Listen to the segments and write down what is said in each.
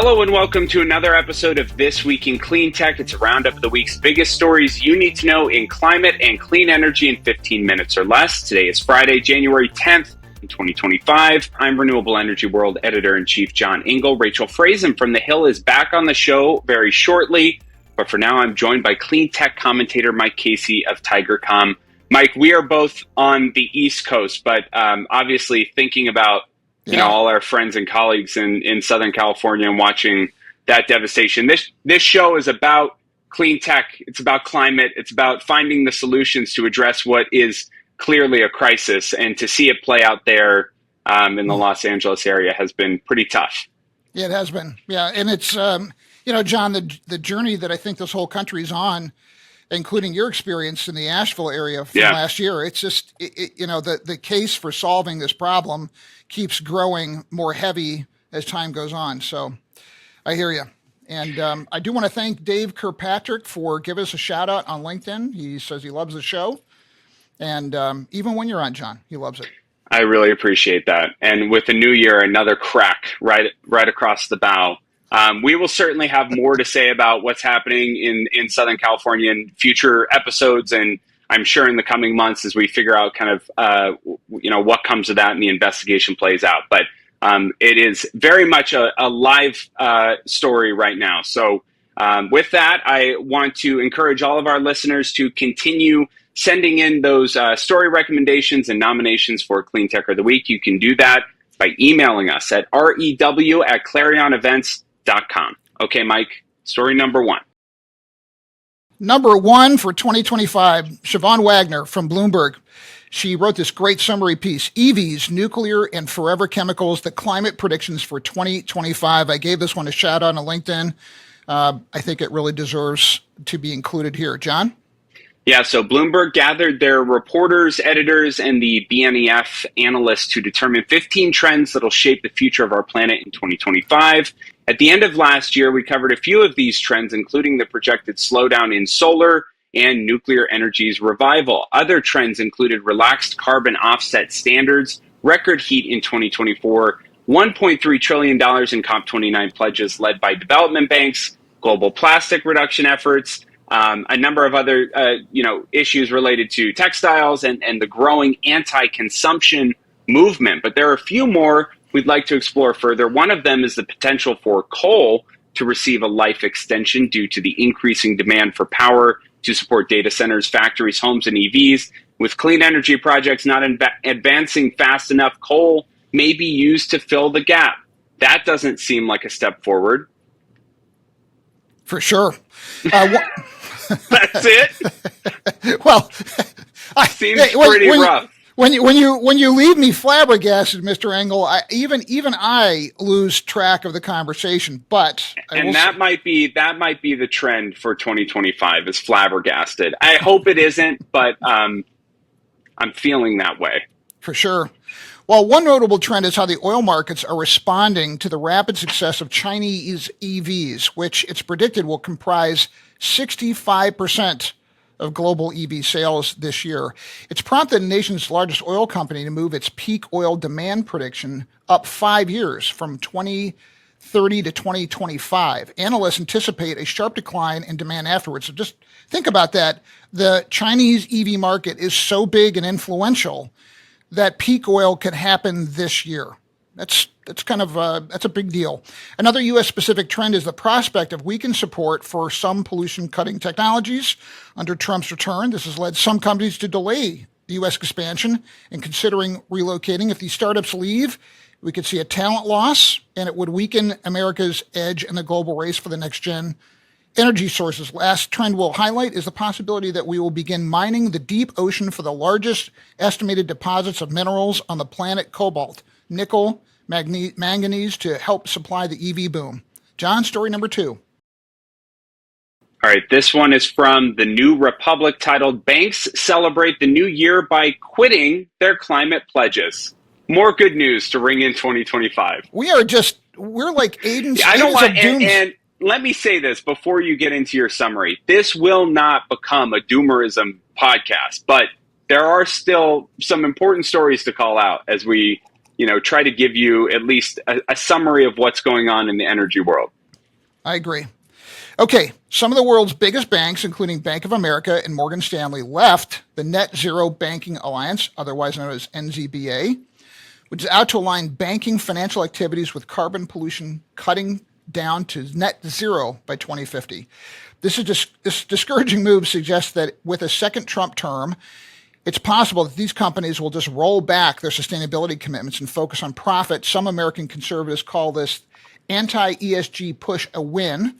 Hello and welcome to another episode of This Week in Cleantech. It's a roundup of the week's biggest stories you need to know in climate and clean energy in 15 minutes or less. Today is Friday, January 10th, in 2025. I'm Renewable Energy World Editor-in-Chief John Engel. Rachel Frazin from The Hill is back on the show very shortly. But for now, I'm joined by Cleantech commentator Mike Casey of TigerCom. Mike, we are both on the East Coast, but obviously thinking about all our friends and colleagues in Southern California and watching that devastation. This show is about clean tech. It's about climate. It's about finding the solutions to address what is clearly a crisis. And to see it play out there in the Los Angeles area has been pretty tough. Yeah, it has been. Yeah, and it's, John, the journey that I think this whole country is on, including your experience in the Asheville area from last year, it's just, the case for solving this problem keeps growing more heavy as time goes on. So I hear you. And I do want to thank Dave Kirkpatrick for giving us a shout out on LinkedIn. He says he loves the show. And even when you're on, John, he loves it. I really appreciate that. And with the new year, another crack right across the bow. We will certainly have more to say about what's happening in Southern California in future episodes, and I'm sure in the coming months as we figure out kind of what comes of that and the investigation plays out. But it is very much a live story right now. So with that, I want to encourage all of our listeners to continue sending in those story recommendations and nominations for Cleantecher of the Week. You can do that by emailing us at rew@clarionevents.com. Okay, Mike, story number one. Number one for 2025, Siobhan Wagner from Bloomberg. She wrote this great summary piece, EVs, Nuclear and Forever Chemicals, the Climate Predictions for 2025. I gave this one a shout out on LinkedIn. I think it really deserves to be included here. John? Yeah, so Bloomberg gathered their reporters, editors, and the BNEF analysts to determine 15 trends that will shape the future of our planet in 2025. At the end of last year, we covered a few of these trends, including the projected slowdown in solar and nuclear energy's revival. Other trends included relaxed carbon offset standards, record heat in 2024, $1.3 trillion in COP29 pledges led by development banks, global plastic reduction efforts, a number of other issues related to textiles and the growing anti-consumption movement. But there are a few more we'd like to explore further. One of them is the potential for coal to receive a life extension due to the increasing demand for power to support data centers, factories, homes, and EVs. With clean energy projects not advancing fast enough, coal may be used to fill the gap. That doesn't seem like a step forward. For sure. That's it? Well, seems pretty rough. When you leave me flabbergasted, Mr. Engel, even I lose track of the conversation. But that might be the trend for 2025 is flabbergasted. I hope it isn't, but I'm feeling that way. For sure. Well, one notable trend is how the oil markets are responding to the rapid success of Chinese EVs, which it's predicted will comprise 65% of global EV sales this year. It's prompted the nation's largest oil company to move its peak oil demand prediction up 5 years from 2030 to 2025. Analysts anticipate a sharp decline in demand afterwards. So just think about that. The Chinese EV market is so big and influential that peak oil could happen this year. That's a big deal. Another U.S. specific trend is the prospect of weakened support for some pollution cutting technologies under Trump's return. This has led some companies to delay the U.S. expansion and considering relocating. If these startups leave, we could see a talent loss, and it would weaken America's edge in the global race for the next gen energy sources. Last trend we'll highlight is the possibility that we will begin mining the deep ocean for the largest estimated deposits of minerals on the planet: cobalt, nickel, manganese, to help supply the EV boom. John, story number two. All right, this one is from the New Republic, titled "Banks Celebrate the New Year by Quitting Their Climate Pledges." More good news to ring in 2025. We're like agents of doom. And let me say this before you get into your summary. This will not become a doomerism podcast, but there are still some important stories to call out as we try to give you at least a summary of what's going on in the energy world. I agree. Okay, some of the world's biggest banks, including Bank of America and Morgan Stanley, left the Net Zero Banking Alliance, otherwise known as NZBA, which is out to align banking financial activities with carbon pollution cutting down to net zero by 2050. This discouraging move suggests that with a second Trump term, it's possible that these companies will just roll back their sustainability commitments and focus on profit. Some American conservatives call this anti-ESG push a win.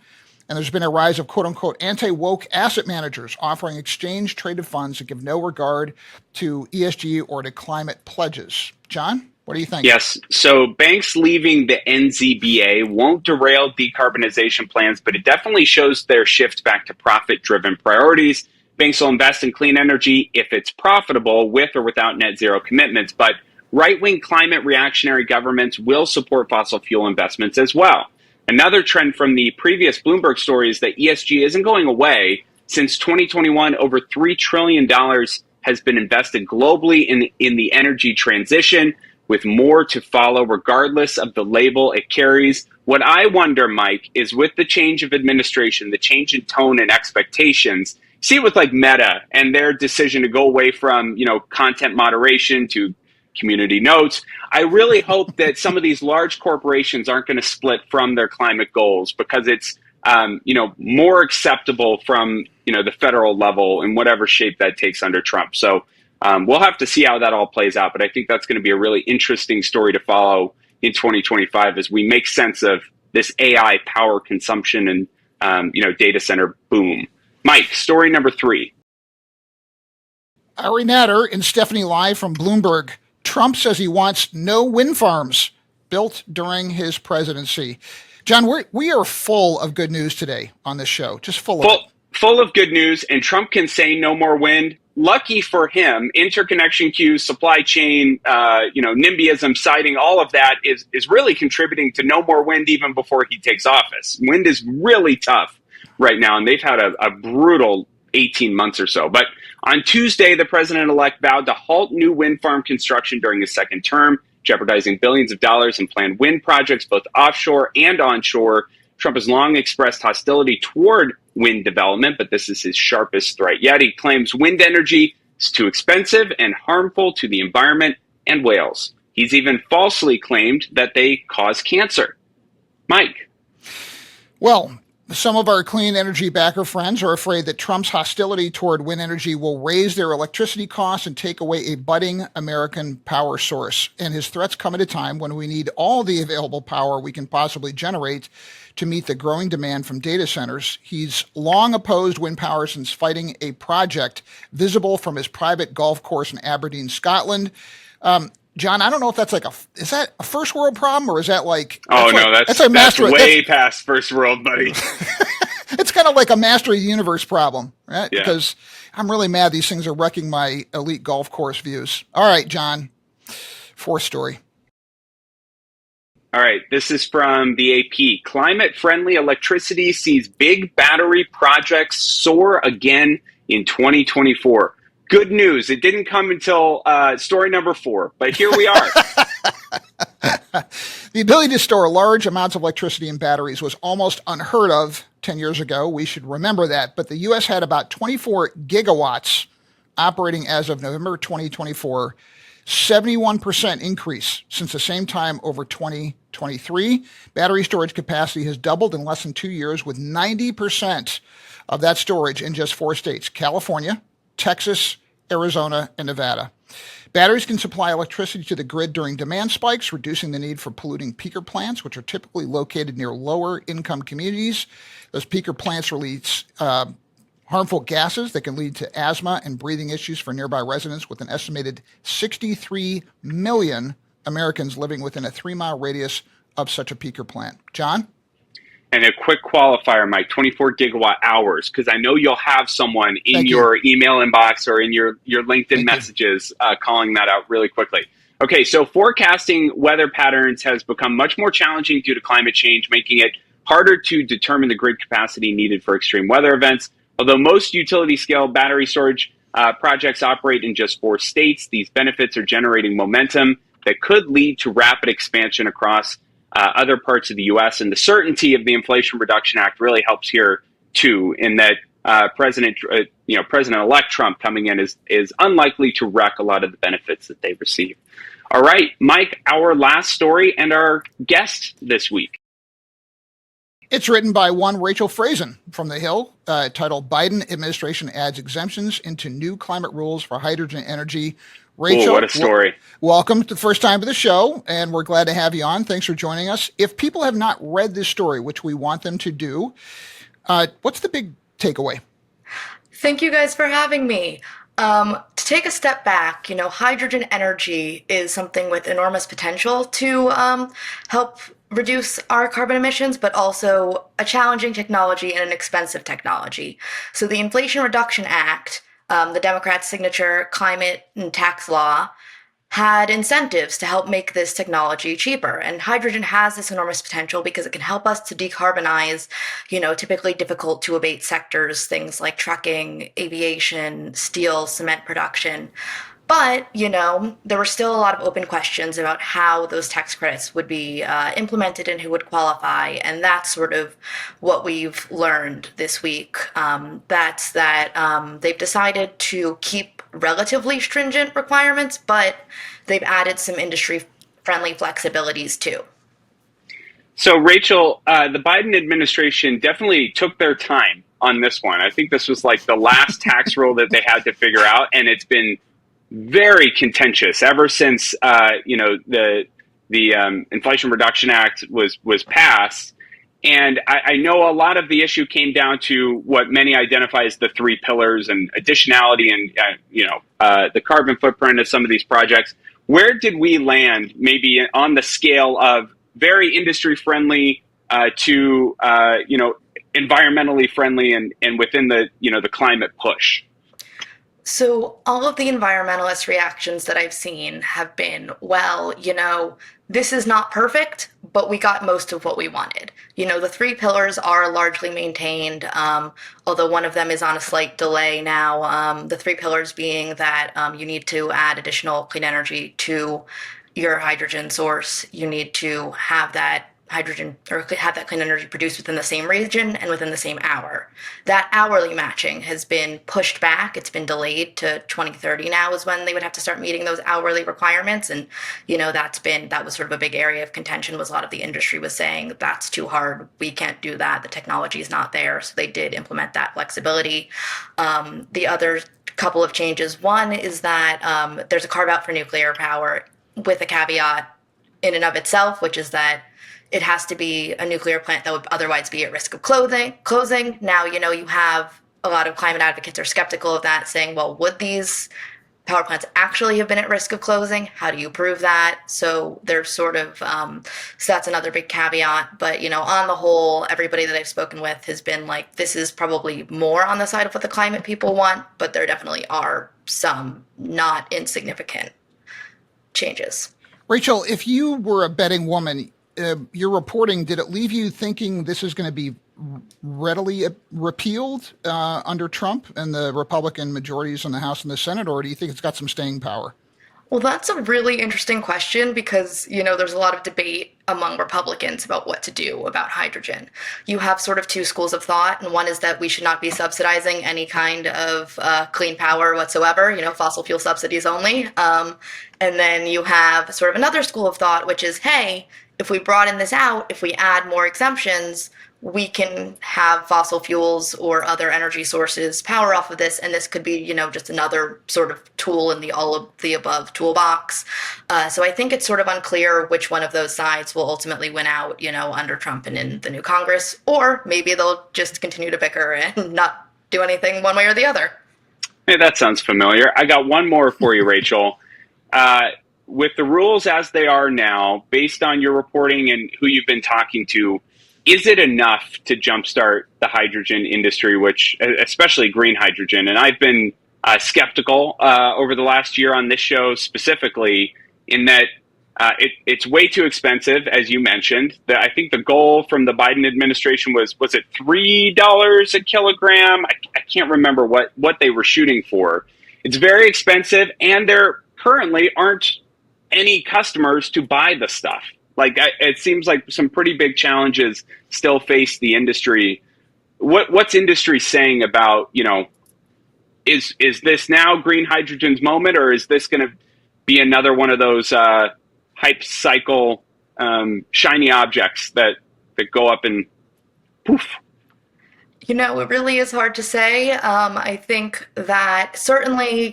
And there's been a rise of quote-unquote anti-woke asset managers offering exchange-traded funds that give no regard to ESG or to climate pledges. John, what do you think? Yes. So banks leaving the NZBA won't derail decarbonization plans, but it definitely shows their shift back to profit-driven priorities. Banks will invest in clean energy if it's profitable, with or without net zero commitments. But right-wing climate reactionary governments will support fossil fuel investments as well. Another trend from the previous Bloomberg story is that ESG isn't going away. Since 2021, over $3 trillion has been invested globally in the energy transition, with more to follow regardless of the label it carries. What I wonder, Mike, is with the change of administration, the change in tone and expectations, see it with like Meta and their decision to go away from, content moderation to community notes. I really hope that some of these large corporations aren't going to split from their climate goals, because it's, more acceptable from, the federal level in whatever shape that takes under Trump. So we'll have to see how that all plays out. But I think that's going to be a really interesting story to follow in 2025 as we make sense of this AI power consumption and, data center boom. Mike, story number 3. Ari Natter and Stephanie Lai from Bloomberg. Trump says he wants no wind farms built during his presidency. John, we are full of good news today on this show, just full of it. Full of good news, and Trump can say no more wind. Lucky for him, interconnection queues, supply chain, NIMBYism, citing, all of that is really contributing to no more wind even before he takes office. Wind is really tough right now, and they've had a brutal 18 months or so. But on Tuesday, the president-elect vowed to halt new wind farm construction during his second term, jeopardizing billions of dollars in planned wind projects, both offshore and onshore. Trump has long expressed hostility toward wind development, but this is his sharpest threat yet. He claims wind energy is too expensive and harmful to the environment and whales. He's even falsely claimed that they cause cancer. Mike. Well, some of our clean energy backer friends are afraid that Trump's hostility toward wind energy will raise their electricity costs and take away a budding American power source. And his threats come at a time when we need all the available power we can possibly generate to meet the growing demand from data centers. He's long opposed wind power since fighting a project visible from his private golf course in Aberdeen, Scotland. John, I don't know if that's is that a first world problem, or is that like... That's way past first world, buddy. It's kind of like a master of the universe problem, right? Yeah. Because I'm really mad these things are wrecking my elite golf course views. All right, John, 4th story. All right, this is from the AP. Climate-friendly electricity sees big battery projects soar again in 2024. Good news. It didn't come until story number 4, but here we are. The ability to store large amounts of electricity in batteries was almost unheard of 10 years ago. We should remember that. But the U.S. had about 24 gigawatts operating as of November 2024, 71% increase since the same time over 2023. Battery storage capacity has doubled in less than 2 years, with 90% of that storage in just 4 states: California, Texas, Arizona, and Nevada. Batteries can supply electricity to the grid during demand spikes, reducing the need for polluting peaker plants, which are typically located near lower income communities. Those peaker plants release harmful gases that can lead to asthma and breathing issues for nearby residents, with an estimated 63 million Americans living within a 3-mile radius of such a peaker plant. John? And a quick qualifier, Mike, 24 gigawatt hours, because I know you'll have someone in your email inbox or in your LinkedIn messages calling that out really quickly. Okay, so forecasting weather patterns has become much more challenging due to climate change, making it harder to determine the grid capacity needed for extreme weather events. Although most utility-scale battery storage projects operate in just 4 states, these benefits are generating momentum that could lead to rapid expansion across other parts of the U.S. And the certainty of the Inflation Reduction Act really helps here too, in that President-elect Trump coming in is unlikely to wreck a lot of the benefits that they receive. All right, Mike, our last story and our guest this week. It's written by one Rachel Frazin from The Hill, titled Biden Administration Adds Exemptions into New Climate Rules for Hydrogen Energy. Rachel, what a story. Welcome to the first time to the show, and we're glad to have you on. Thanks for joining us. If people have not read this story, which we want them to do, what's the big takeaway? Thank you guys for having me. To take a step back, hydrogen energy is something with enormous potential to help reduce our carbon emissions, but also a challenging technology and an expensive technology. So the Inflation Reduction Act, the Democrats' signature climate and tax law, had incentives to help make this technology cheaper. And hydrogen has this enormous potential because it can help us to decarbonize, typically difficult to abate sectors, things like trucking, aviation, steel, cement production. But, there were still a lot of open questions about how those tax credits would be implemented and who would qualify. And that's sort of what we've learned this week. That's that they've decided to keep relatively stringent requirements, but they've added some industry-friendly flexibilities too. So, Rachel, the Biden administration definitely took their time on this one. I think this was like the last tax rule that they had to figure out, and it's been very contentious ever since the Inflation Reduction Act was passed. And I know a lot of the issue came down to what many identify as the three pillars and additionality and the carbon footprint of some of these projects. Where did we land maybe on the scale of very industry friendly to environmentally friendly and within the the climate push? So all of the environmentalist reactions that I've seen have been, well, this is not perfect, but we got most of what we wanted. The three pillars are largely maintained, although one of them is on a slight delay now. The three pillars being that you need to add additional clean energy to your hydrogen source. You need to have that hydrogen or have that clean energy produced within the same region and within the same hour. That hourly matching has been pushed back. It's been delayed to 2030 now is when they would have to start meeting those hourly requirements. And, that was sort of a big area of contention. Was a lot of the industry was saying that's too hard. We can't do that. The technology is not there. So they did implement that flexibility. The other couple of changes. One is that there's a carve out for nuclear power with a caveat in and of itself, which is that it has to be a nuclear plant that would otherwise be at risk of closing. Now, you have a lot of climate advocates are skeptical of that, saying, well, would these power plants actually have been at risk of closing? How do you prove that? So there's sort of, so that's another big caveat. But, on the whole, everybody that I've spoken with has been like, this is probably more on the side of what the climate people want, but there definitely are some not insignificant changes. Rachel, if you were a betting woman, your reporting, did it leave you thinking this is going to be readily repealed under Trump and the Republican majorities in the House and the Senate, or do you think it's got some staying power? Well, that's a really interesting question because, there's a lot of debate among Republicans about what to do about hydrogen. You have sort of two schools of thought, and one is that we should not be subsidizing any kind of clean power whatsoever, fossil fuel subsidies only. And then you have sort of another school of thought, which is, hey, if we broaden this out, if we add more exemptions, we can have fossil fuels or other energy sources power off of this, and this could be, just another sort of tool in the all of the above toolbox. So I think it's sort of unclear which one of those sides will ultimately win out, under Trump and in the new Congress, or maybe they'll just continue to bicker and not do anything one way or the other. Hey, that sounds familiar. I got one more for you, Rachel. With the rules as they are now, based on your reporting and who you've been talking to, is it enough to jumpstart the hydrogen industry, which especially green hydrogen? And I've been skeptical over the last year on this show specifically, in that it's way too expensive, as you mentioned. I think the goal from the Biden administration was it $3 a kilogram? I can't remember what they were shooting for. It's very expensive, and there currently aren't any customers to buy the stuff. Like, it seems like some pretty big challenges still face the industry. What's industry saying about, is this now green hydrogen's moment, or is this going to be another one of those hype cycle shiny objects that go up and poof? It really is hard to say. I think that certainly,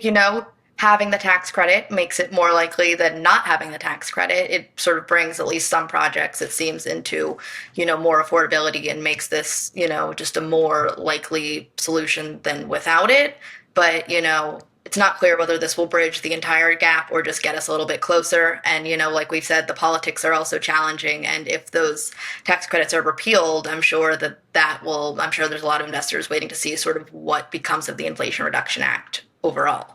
having the tax credit makes it more likely than not having the tax credit. It sort of brings at least some projects, it seems, into, more affordability and makes this, just a more likely solution than without it. But, it's not clear whether this will bridge the entire gap or just get us a little bit closer. And, like we've said, the politics are also challenging. And if those tax credits are repealed, I'm sure there's a lot of investors waiting to see sort of what becomes of the Inflation Reduction Act overall.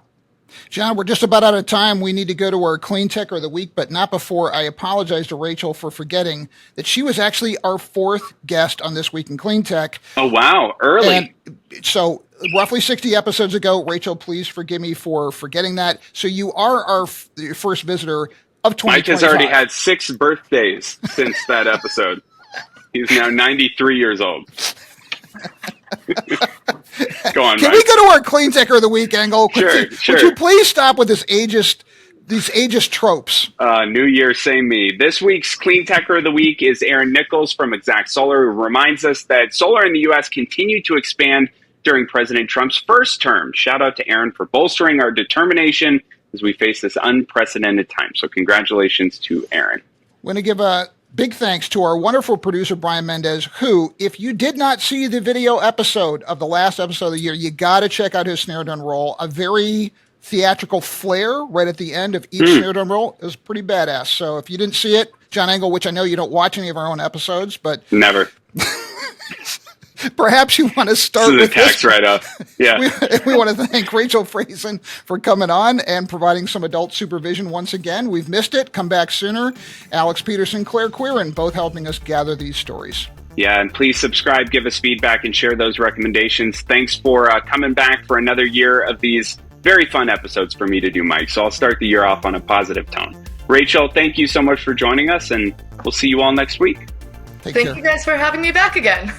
John, we're just about out of time. We need to go to our Cleantecher of the week, but not before I apologize to Rachel for forgetting that she was actually our 4th guest on This Week in Cleantech. Oh, wow. Early. And so roughly 60 episodes ago, Rachel, please forgive me for forgetting that. So you are our first visitor of 2025. Mike has already had 6 birthdays since that episode. He's now 93 years old. Go on, Can Mike. we go to our Cleantecher of the week angle? Sure. Would you please stop with these ageist tropes? New year, same me. This week's Cleantecher of the week is Aaron Nichols from Exact Solar, who reminds us that solar in the U.S. continued to expand during President Trump's first term. Shout out to Aaron for bolstering our determination as we face this unprecedented time. So congratulations to Aaron. Want to give a big thanks to our wonderful producer, Brian Mendez, who, if you did not see the video episode of the last episode of the year, you got to check out his snare drum roll. A very theatrical flair right at the end of each snare drum roll. It was pretty badass. So if you didn't see it, John Engel, which I know you don't watch any of our own episodes, but Never. Perhaps you want to start this is with a tax write-off. Yeah. We want to thank Rachel Frazin for coming on and providing some adult supervision once again. We've missed it. Come back sooner. Alex Peterson, Claire Quirin, both helping us gather these stories. Yeah, and please subscribe, give us feedback, and share those recommendations. Thanks for coming back for another year of these very fun episodes for me to do, Mike. So I'll start the year off on a positive tone. Rachel, thank you so much for joining us, and we'll see you all next week. Thank you guys for having me back again.